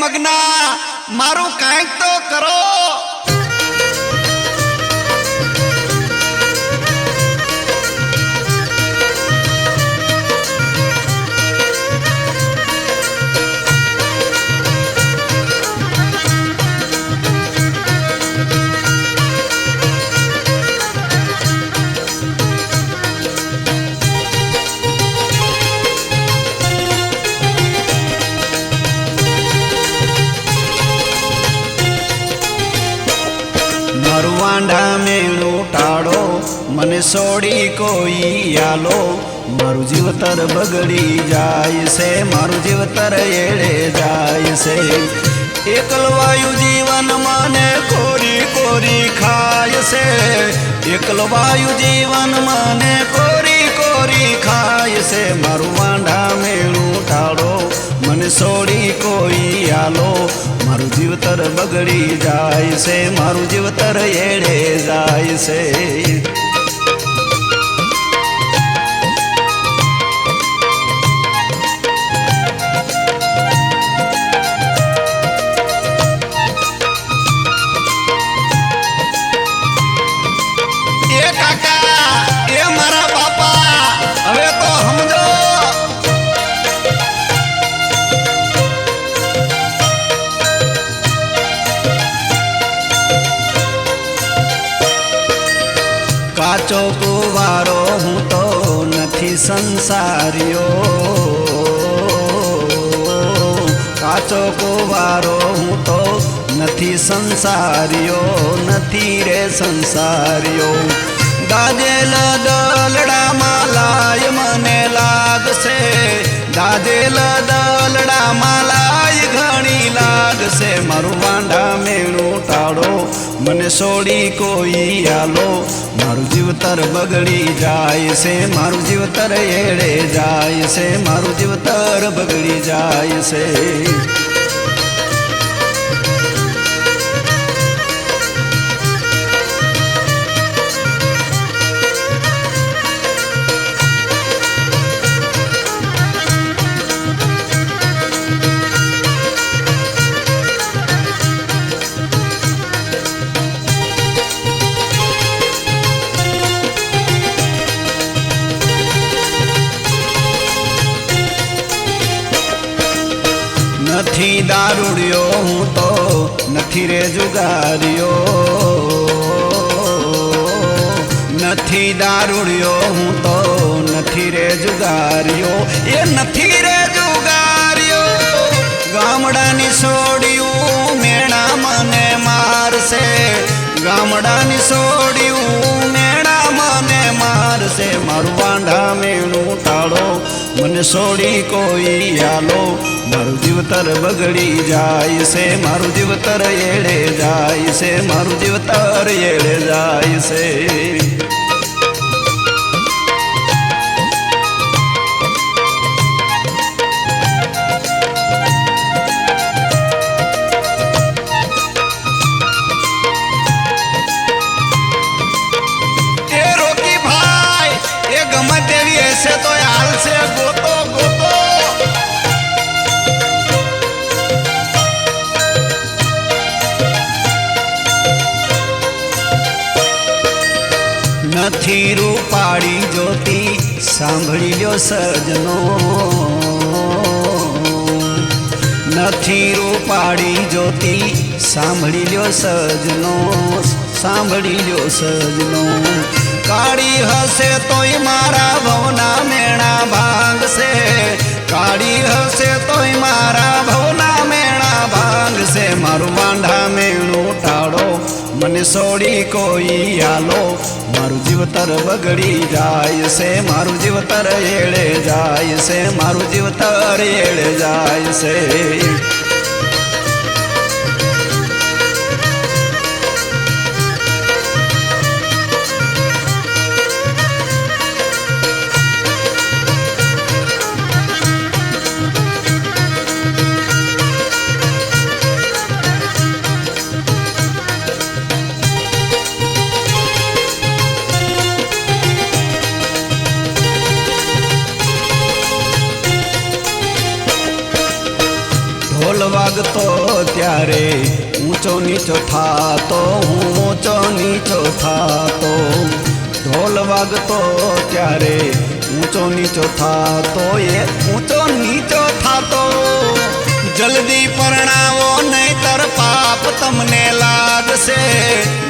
મગના મારું કાંઈક તો કરો। વાંઢા મેણું ટાળો મને છોડી કોઈ આલો। મારું જીવતર બગડી જાય છે, મારું જીવતર એળે જાય છે। એકલવાયું જીવન મને કોરી કોરી ખાય છે, એકલવાયું જીવન મને કોરી કોરી ખાય છે। મારું વાંઢા મેણું ટાળો મને છોડી કોઈ આલો। મારું જીવતર બગડી જાય છે, મારું જીવતર એળે જાય છે। એ કાકા એ મારા બાપા હવે તો સમજો। કાચો કુવારો હું તો નથી સંસારીયો, કાચો કુવારો હું તો નથી સંસારીયો, નથી રે સંસારીયો। દાદેલ દલડામાં લાય મને લાગશે, દાદેલ દલડામાં લાય ઘણી લાગશે। મારું વાંઢા મેણું ટાળો મને છોડી કોઈ આલો। મારું જીવતર બગડી જાય છે, મારું જીવતર એળે જાય છે, મારું જીવતર બગડી જાય છે। નથી દારૂડિયો હું તો નથી રે જુગારીયો, નથી દારૂડિયો હું તો નથી રે જુગારીયો, એ નથી રે જુગારીયો। ગામડાની છોડ્યું મેણા મને મારશે, ગામડાની છોડ્યું મેણા મને મારશે। મારું વાંઢા મેણું ટાળો મને છોડી કોઈ આલો। મારું જીવતર બગડી જાય છે, મારું જીવતર એળે જાય છે, મારું જીવતર એળે જાય છે। એ રોકી ભાઈ એ ગમે તેવી હશે તો હાલશે, ગોતો ગોતો। નથી રૂપાળી જ્યોતિ સાંભળી લ્યો સજનો, નથી રૂપાળી જ્યોતિ સાંભળી લ્યો સજનો, સાંભળી લ્યો સજનો। કાળી હશે તોય મારા ભવના મેણા ભાંગશે, કાળી હશે તોય મારા ભવના મેણા ભાંગશે। મારું વાંઢા મેણું ટાળો મને છોડી કોઈ આલો। મારું જીવતર બગડી જાય છે, મારું જીવતર એળે જાય છે, મારું જીવતર એળે જાય છે। વાગતો ત્યારે ઊંચો નીચો થાતો, હું ઊંચો નીચો થાતો. ઢોલ વાગતો ત્યારે ઊંચો નીચો થાતો, એ ઊંચો નીચો થાતો. જલ્દી પરણાવો નહીતર પાપ તમને લાગશે,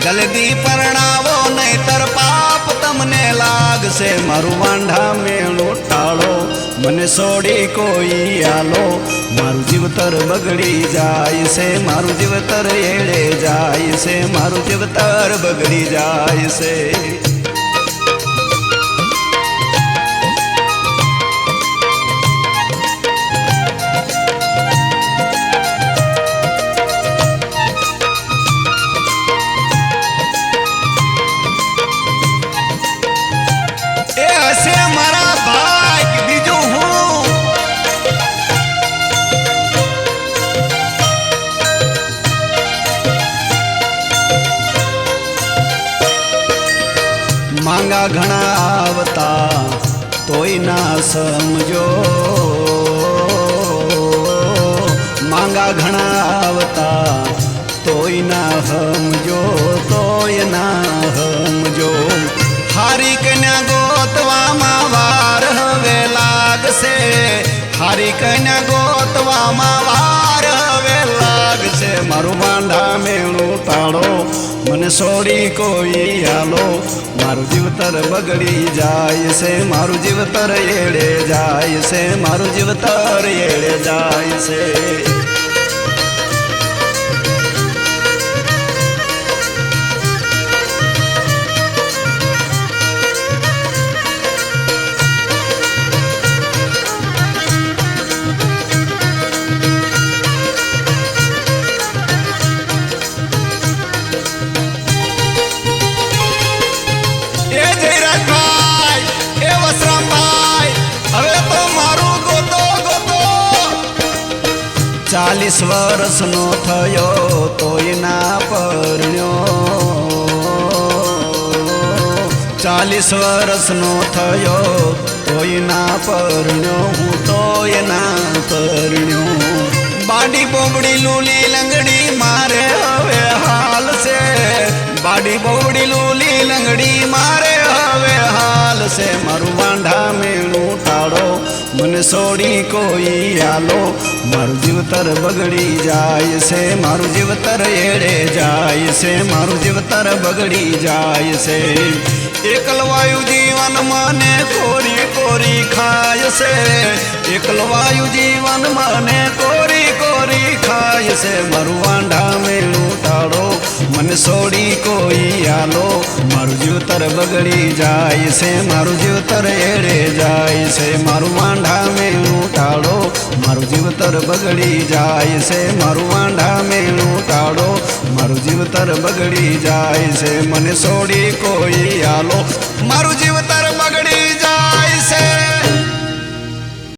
જલ્દી પરણાવો નહીતર પાપ તમને લાગશે. મારું વાંઢા મેળું ટાળો, મને છોડી કોઈ આલો. મારું જીવતર બગડી જાય છે, મારું જીવતર એળે જાય છે, મારું જીવતર બગડી જાય છે. માંગા ઘણા આવતા તોય ના સમજો, માંગા ઘણા આવતા તોય ના સમજો, તોય ના સમજો. હારી કન્યા ગોતવામાં વાર હવે લાગશે, હારી કન્યા ગોતવામાં વાર હવે લાગશે. મારું વાંઢા મેળું ટાળો, મને છોડી કોઈ આલો. મારું જીવતર બગડી જાય છે, મારું જીવતર એળે જાય છે, મારું જીવતર એળે જાય છે. ચાલીસ વર્ષનો થયો તોય ના પરણ્યો, 40 વર્ષનો થયો તોય ના પરણ્યો, હું તોય ના પરણ્યો. બાડી બોબડી લૂલી લંગડી મારે હવે હાલ છે, બાડી બોબડી લૂલી લંગડી મારે હવે હાલ છે. મારું વાંઢા મેળું ટાળો, મને છોડી કોઈ આલો. મારું જીવતર બગડી જાય છે, મારું જીવતર એળે જાય છે, મારું જીવતર બગડી જાય છે. એકલવાયુ જીવન મને કોરી કોરી ખાય છે, એકલવાયુ જીવન મને કોરી કોરી ખાય છે. મારું વાંઢા મેળું ટાળો, મને છોડી કોઈ આલો. મારું જીવતર બગડી જાય છે, મારું જીવતર એળે જાય છે. મારું વાંઢા મેળું ટાળો, મારું જીવતર બગડી જાય છે, મારું વાંઢા મેળું ટાળો. મારું જીવતર બગડી જાય છે, મને છોડી કોઈ આલો. મારું જીવતર